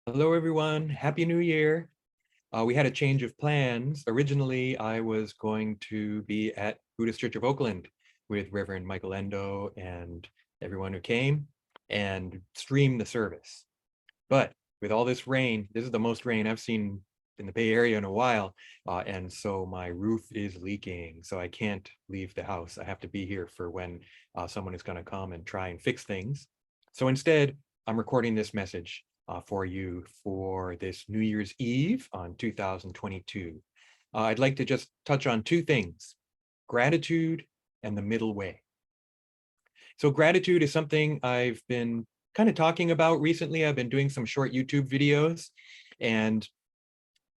Hello, everyone. Happy New Year. We had a change of plans. Originally, I was going to be at Buddhist Church of Oakland with Reverend Michael Endo and everyone who came and stream the service. But with all this rain, this is the most rain I've seen in the Bay Area in a while. And so my roof is leaking. So I can't leave the house. I have to be here for when someone is going to come and try and fix things. So instead, I'm recording this message for you for this New Year's Eve on 2022. I'd like to just touch on two things: gratitude and the middle way. So gratitude is something I've been kind of talking about recently. I've been doing some short YouTube videos, and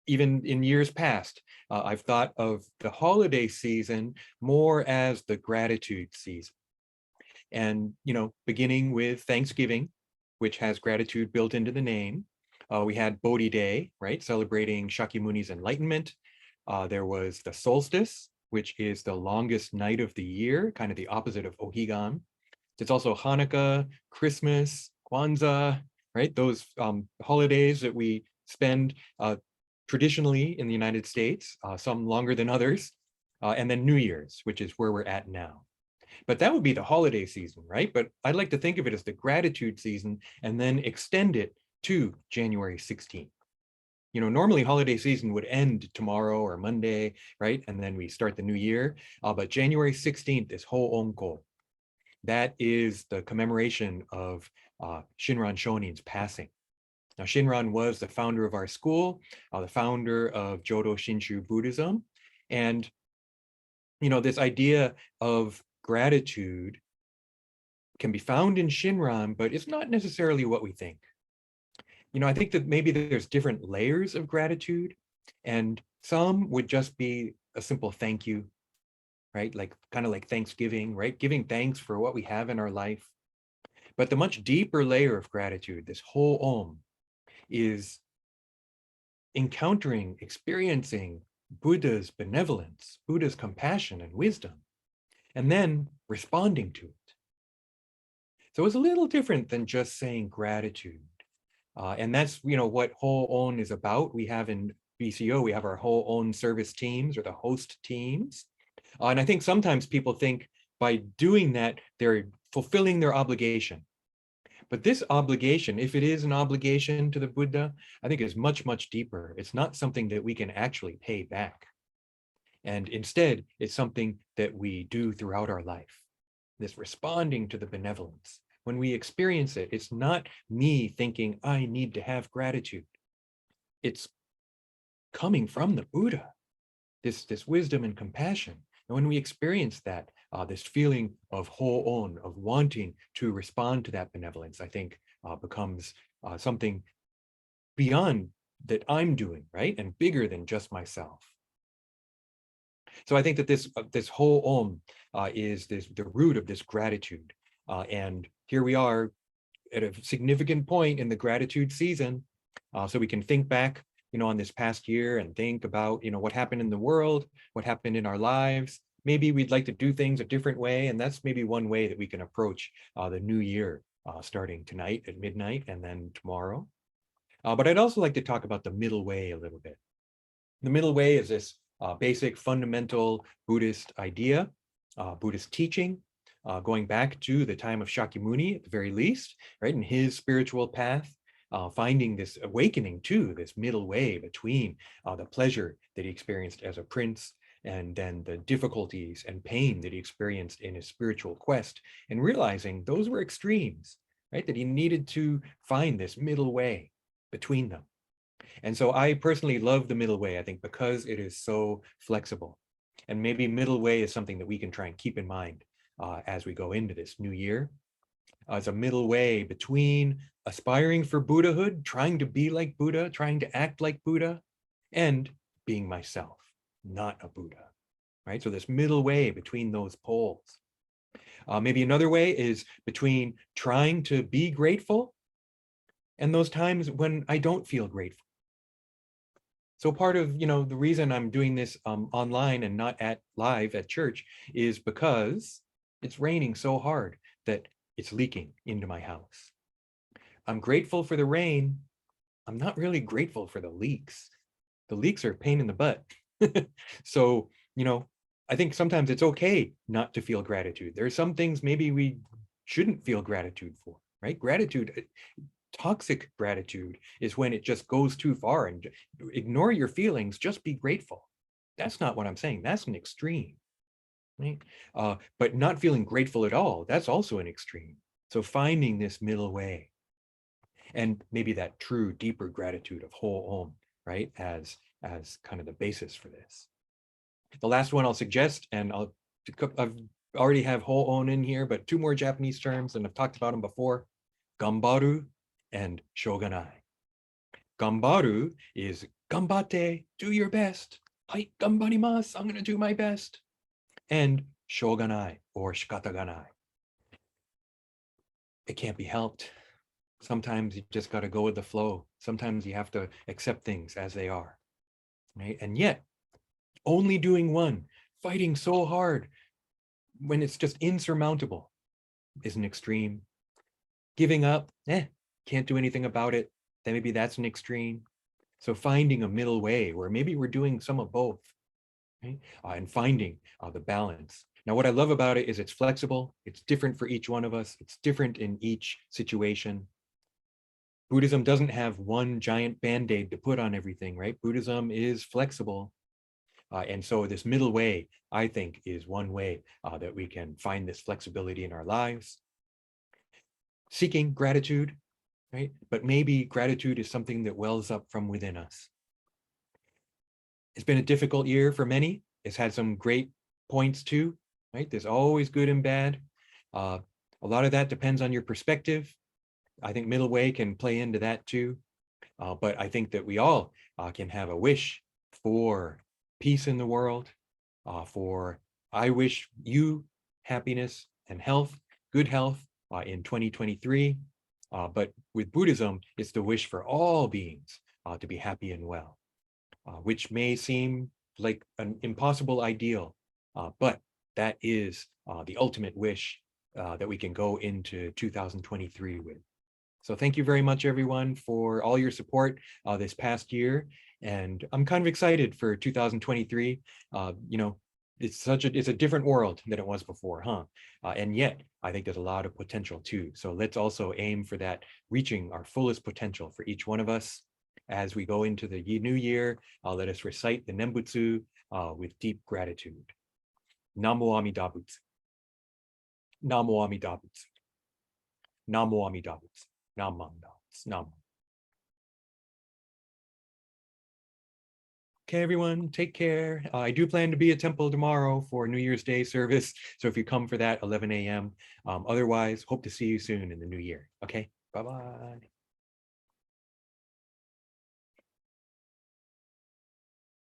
even in years past, I've thought of the holiday season more as the gratitude season. And, beginning with Thanksgiving, which has gratitude built into the name. We had Bodhi Day, right, celebrating Shakyamuni's enlightenment. There was the solstice, which is the longest night of the year, kind of the opposite of Ohigan. There's also Hanukkah, Christmas, Kwanzaa, right? Those holidays that we spend traditionally in the United States, some longer than others, and then New Year's, which is where we're at now. But that would be the holiday season, right? But I'd like to think of it as the gratitude season and then extend it to January 16th. Normally holiday season would end tomorrow or Monday, right? And then we start the new year. But January 16th is Ho-Onko. That is the commemoration of Shinran Shonin's passing. Now, Shinran was the founder of our school, the founder of Jodo Shinshu Buddhism. And, this idea of gratitude can be found in Shinran, but it's not necessarily what we think. I think that maybe there's different layers of gratitude, and some would just be a simple thank you, right? Like kind of like Thanksgiving, right? Giving thanks for what we have in our life. But the much deeper layer of gratitude, this whole Om, is encountering, experiencing Buddha's benevolence, Buddha's compassion and wisdom, and then responding to it. So it's a little different than just saying gratitude. And that's, what whole own is about. We have in BCO, we have our whole own service teams or the host teams. And I think sometimes people think by doing that, they're fulfilling their obligation. But this obligation, if it is an obligation to the Buddha, I think is much, much deeper. It's not something that we can actually pay back. And instead, it's something that we do throughout our life. This responding to the benevolence. When we experience it, it's not me thinking I need to have gratitude. It's coming from the Buddha, this wisdom and compassion. And when we experience that, this feeling of ho-on, of wanting to respond to that benevolence, I think becomes something beyond that I'm doing, right? And bigger than just myself. So I think that this whole Om is the root of this gratitude. And here we are at a significant point in the gratitude season. So we can think back, on this past year and think about, what happened in the world, what happened in our lives. Maybe we'd like to do things a different way. And that's maybe one way that we can approach the new year, starting tonight at midnight and then tomorrow. But I'd also like to talk about the middle way a little bit. The middle way is this basic fundamental Buddhist idea, Buddhist teaching, going back to the time of Shakyamuni at the very least, right? In his spiritual path, finding this awakening to this middle way between the pleasure that he experienced as a prince and then the difficulties and pain that he experienced in his spiritual quest, and realizing those were extremes, right? That he needed to find this middle way between them. And so I personally love the middle way, I think, because it is so flexible. And maybe middle way is something that we can try and keep in mind as we go into this new year. As a middle way between aspiring for Buddhahood, trying to be like Buddha, trying to act like Buddha, and being myself, not a Buddha, right? So this middle way between those poles. Maybe another way is between trying to be grateful and those times when I don't feel grateful. So part of, the reason I'm doing this online and not live at church is because it's raining so hard that it's leaking into my house. I'm grateful for the rain. I'm not really grateful for the leaks. The leaks are a pain in the butt. So, I think sometimes it's okay not to feel gratitude. There are some things maybe we shouldn't feel gratitude for, right? Toxic gratitude is when it just goes too far and ignore your feelings, just be grateful. That's not what I'm saying. That's an extreme, right? But not feeling grateful at all, that's also an extreme. So finding this middle way, and maybe that true, deeper gratitude of whole om, right, as kind of the basis for this. The last one I'll suggest, and I've already have whole on in here, but two more Japanese terms, and I've talked about them before: gambaru and shoganai. Gambaru is gambate, do your best. Hai, gambarimasu, I'm going to do my best. And shoganai, or shikataganai. It can't be helped. Sometimes you just got to go with the flow. Sometimes you have to accept things as they are, right? And yet, only doing one, fighting so hard when it's just insurmountable, is an extreme. Giving up, can't do anything about it, then maybe that's an extreme. So finding a middle way where maybe we're doing some of both, right? And finding the balance. Now, what I love about it is it's flexible. It's different for each one of us. It's different in each situation. Buddhism doesn't have one giant band-aid to put on everything, right? Buddhism is flexible. And so this middle way, I think, is one way that we can find this flexibility in our lives. Seeking gratitude, right? But maybe gratitude is something that wells up from within us. It's been a difficult year for many. It's had some great points too, right? There's always good and bad. A lot of that depends on your perspective. I think middle way can play into that too. But I think that we all can have a wish for peace in the world, I wish you happiness and health, good health in 2023. But with Buddhism, it's the wish for all beings to be happy and well, which may seem like an impossible ideal, but that is the ultimate wish that we can go into 2023 with. So thank you very much, everyone, for all your support this past year. And I'm kind of excited for 2023. It's a different world than it was before, huh? And yet, I think there's a lot of potential too. So let's also aim for that, reaching our fullest potential for each one of us. As we go into the new year, let us recite the Nembutsu with deep gratitude. Namo Amida Butsu. Namo Amida Butsu. Namo Amida Butsu. Namo Amida Butsu. Namo. Okay, everyone, take care. I do plan to be at temple tomorrow for New Year's Day service. So if you come for that, 11 a.m. Otherwise, hope to see you soon in the new year. Okay, bye-bye.